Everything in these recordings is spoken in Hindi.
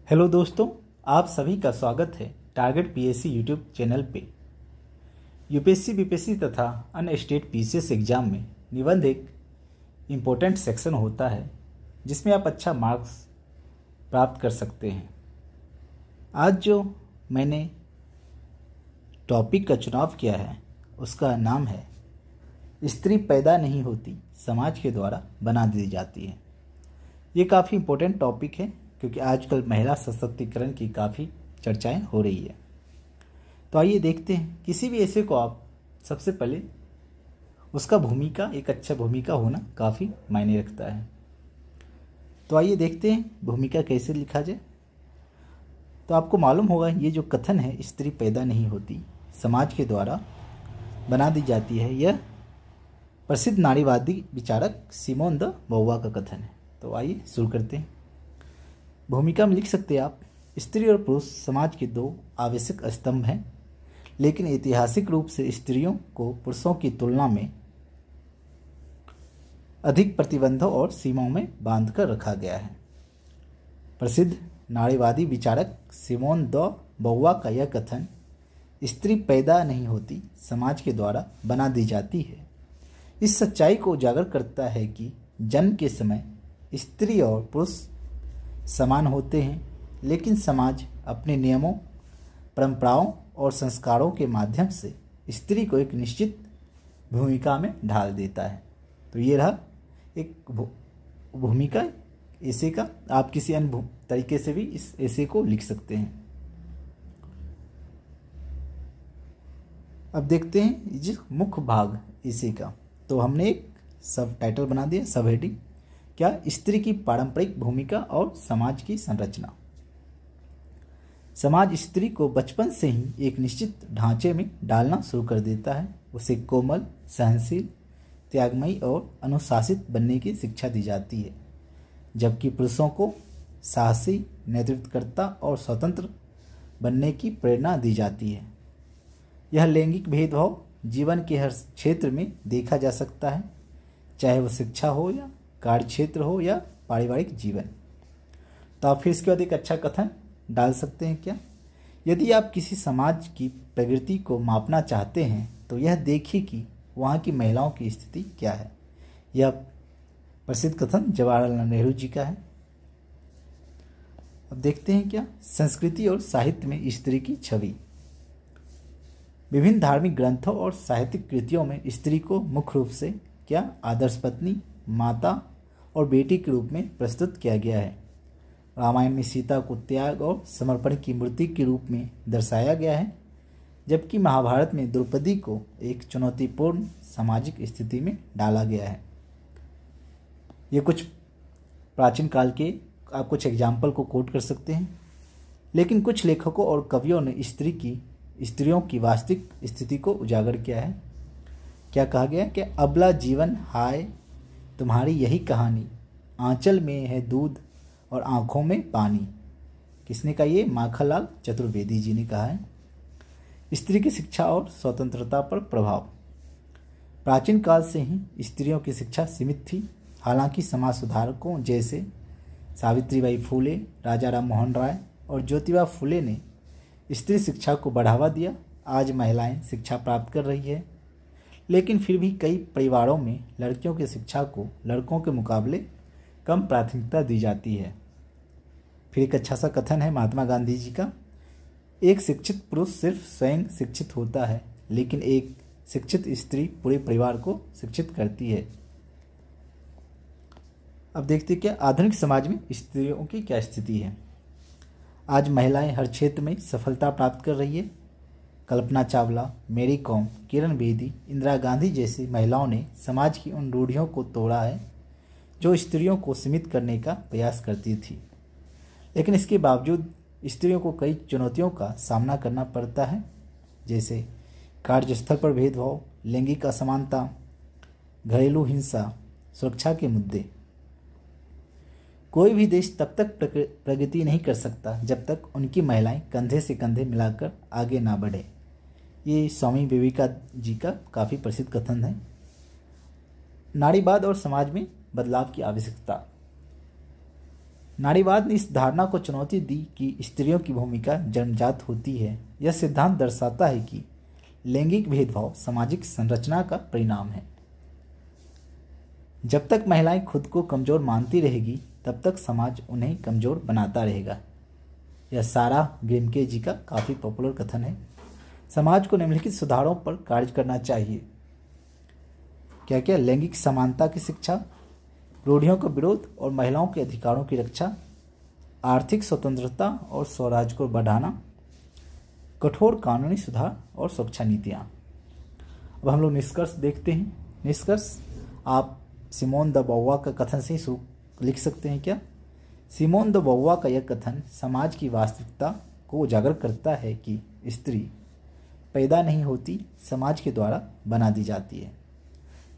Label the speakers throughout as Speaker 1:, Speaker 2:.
Speaker 1: हेलो दोस्तों, आप सभी का स्वागत है टारगेट पीएससी यूट्यूब चैनल पे। यूपीएससी बीपीएससी तथा अन्य स्टेट पीसीएस एग्जाम में निबंध एक इम्पोर्टेंट सेक्शन होता है जिसमें आप अच्छा मार्क्स प्राप्त कर सकते हैं। आज जो मैंने टॉपिक का चुनाव किया है उसका नाम है स्त्री पैदा नहीं होती, समाज के द्वारा बना दी जाती है। ये काफ़ी इम्पोर्टेंट टॉपिक है क्योंकि आजकल महिला सशक्तिकरण की काफ़ी चर्चाएं हो रही है। तो आइए देखते हैं, किसी भी ऐसे को आप सबसे पहले उसका भूमिका, एक अच्छा भूमिका होना काफ़ी मायने रखता है। तो आइए देखते हैं भूमिका कैसे लिखा जाए। तो आपको मालूम होगा ये जो कथन है स्त्री पैदा नहीं होती, समाज के द्वारा बना दी जाती है, यह प्रसिद्ध नारीवादी विचारक सिमोन द beauvoir का कथन है। तो आइए शुरू करते हैं। भूमिका में लिख सकते हैं आप, स्त्री और पुरुष समाज के दो आवश्यक स्तंभ हैं, लेकिन ऐतिहासिक रूप से स्त्रियों को पुरुषों की तुलना में अधिक प्रतिबंधों और सीमाओं में बांधकर रखा गया है। प्रसिद्ध नारीवादी विचारक सिमोन द beauvoir का यह कथन स्त्री पैदा नहीं होती, समाज के द्वारा बना दी जाती है, इस सच्चाई को उजागर करता है कि जन्म के समय स्त्री और पुरुष समान होते हैं, लेकिन समाज अपने नियमों, परंपराओं और संस्कारों के माध्यम से स्त्री को एक निश्चित भूमिका में ढाल देता है। तो ये रहा एक भूमिका ऐसे का। आप किसी अन्य तरीके से भी इस ऐसे को लिख सकते हैं। अब देखते हैं जिस मुख्य भाग ऐसे का। तो हमने एक सब टाइटल बना दिया, सब हेडिंग, क्या स्त्री की पारंपरिक भूमिका और समाज की संरचना। समाज स्त्री को बचपन से ही एक निश्चित ढांचे में डालना शुरू कर देता है। उसे कोमल, सहनशील, त्यागमयी और अनुशासित बनने की शिक्षा दी जाती है, जबकि पुरुषों को साहसी, नेतृत्वकर्ता और स्वतंत्र बनने की प्रेरणा दी जाती है। यह लैंगिक भेदभाव जीवन के हर क्षेत्र में देखा जा सकता है, चाहे वह शिक्षा हो या कार्य क्षेत्र हो या पारिवारिक जीवन। तो आप फिर इसके बाद एक अच्छा कथन डाल सकते हैं, क्या, यदि आप किसी समाज की प्रगति को मापना चाहते हैं तो यह देखिए कि वहाँ की महिलाओं की स्थिति क्या है। यह प्रसिद्ध कथन जवाहरलाल नेहरू जी का है। अब देखते हैं क्या, संस्कृति और साहित्य में स्त्री की छवि। विभिन्न धार्मिक ग्रंथों और साहित्यिक कृतियों में स्त्री को मुख्य रूप से क्या आदर्श पत्नी, माता और बेटी के रूप में प्रस्तुत किया गया है। रामायण में सीता को त्याग और समर्पण की मूर्ति के रूप में दर्शाया गया है, जबकि महाभारत में द्रौपदी को एक चुनौतीपूर्ण सामाजिक स्थिति में डाला गया है। ये कुछ प्राचीन काल के आप कुछ एग्जाम्पल को कोट कर सकते हैं। लेकिन कुछ लेखकों और कवियों ने स्त्रियों की वास्तविक स्थिति को उजागर किया है। क्या कहा गया कि अबला जीवन हाय तुम्हारी यही कहानी, आंचल में है दूध और आंखों में पानी। किसने कहा? ये माखनलाल चतुर्वेदी जी ने कहा है। स्त्री की शिक्षा और स्वतंत्रता पर प्रभाव। प्राचीन काल से ही स्त्रियों की शिक्षा सीमित थी। हालांकि समाज सुधारकों जैसे सावित्रीबाई फुले, राजा राम मोहन राय और ज्योतिबा फुले ने स्त्री शिक्षा को बढ़ावा दिया। आज महिलाएं शिक्षा प्राप्त कर रही है, लेकिन फिर भी कई परिवारों में लड़कियों की शिक्षा को लड़कों के मुकाबले कम प्राथमिकता दी जाती है। फिर एक अच्छा सा कथन है महात्मा गांधी जी का, एक शिक्षित पुरुष सिर्फ स्वयं शिक्षित होता है, लेकिन एक शिक्षित स्त्री पूरे परिवार को शिक्षित करती है। अब देखते हैं क्या आधुनिक समाज में स्त्रियों की क्या स्थिति है। आज महिलाएं हर क्षेत्र में सफलता प्राप्त कर रही है। कल्पना चावला, मेरी कॉम, किरण बेदी, इंदिरा गांधी जैसी महिलाओं ने समाज की उन रूढ़ियों को तोड़ा है जो स्त्रियों को सीमित करने का प्रयास करती थी। लेकिन इसके बावजूद स्त्रियों को कई चुनौतियों का सामना करना पड़ता है, जैसे कार्यस्थल पर भेदभाव, लैंगिक असमानता, घरेलू हिंसा, सुरक्षा के मुद्दे। कोई भी देश तब तक प्रगति नहीं कर सकता जब तक उनकी महिलाएं कंधे से कंधे मिलाकर आगे ना बढ़े। ये स्वामी विवेकानंद जी का काफ़ी प्रसिद्ध कथन है। नारीवाद और समाज में बदलाव की आवश्यकता। नारीवाद ने इस धारणा को चुनौती दी कि स्त्रियों की भूमिका जन्मजात होती है। यह सिद्धांत दर्शाता है कि लैंगिक भेदभाव सामाजिक संरचना का परिणाम है। जब तक महिलाएं खुद को कमजोर मानती रहेगी तब तक समाज उन्हें कमजोर बनाता रहेगा। यह सारा ग्रिमके जी का काफ़ी पॉपुलर कथन है। समाज को निम्नलिखित सुधारों पर कार्य करना चाहिए। क्या क्या? लैंगिक समानता की शिक्षा, रूढ़ियों का विरोध और महिलाओं के अधिकारों की रक्षा, आर्थिक स्वतंत्रता और स्वराज को बढ़ाना, कठोर कानूनी सुधार और सुरक्षा नीतियाँ। अब हम लोग निष्कर्ष देखते हैं। निष्कर्ष आप सिमोन द बोवेल का कथन से ही शुरू लिख सकते हैं। क्या? सिमोन द बोवेल का यह कथन समाज की वास्तविकता को उजागर करता है कि स्त्री पैदा नहीं होती, समाज के द्वारा बना दी जाती है।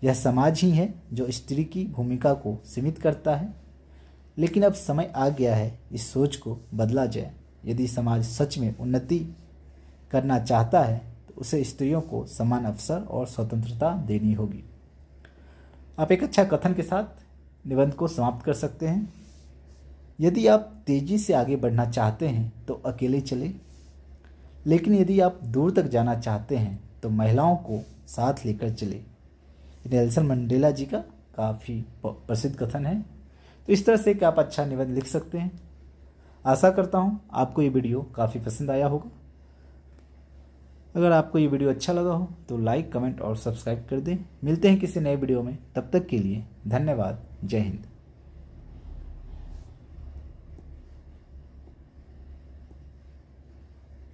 Speaker 1: यह समाज ही है जो स्त्री की भूमिका को सीमित करता है। लेकिन अब समय आ गया है इस सोच को बदला जाए। यदि समाज सच में उन्नति करना चाहता है तो उसे स्त्रियों को समान अवसर और स्वतंत्रता देनी होगी। आप एक अच्छा कथन के साथ निबंध को समाप्त कर सकते हैं। यदि आप तेजी से आगे बढ़ना चाहते हैं तो अकेले चलें, लेकिन यदि आप दूर तक जाना चाहते हैं तो महिलाओं को साथ लेकर चलें। नेल्सन मंडेला जी का काफ़ी प्रसिद्ध कथन है। तो इस तरह से कि आप अच्छा निबंध लिख सकते हैं। आशा करता हूँ आपको ये वीडियो काफ़ी पसंद आया होगा। अगर आपको ये वीडियो अच्छा लगा हो तो लाइक, कमेंट और सब्सक्राइब कर दें। मिलते हैं किसी नए वीडियो में। तब तक के लिए धन्यवाद। जय हिंद।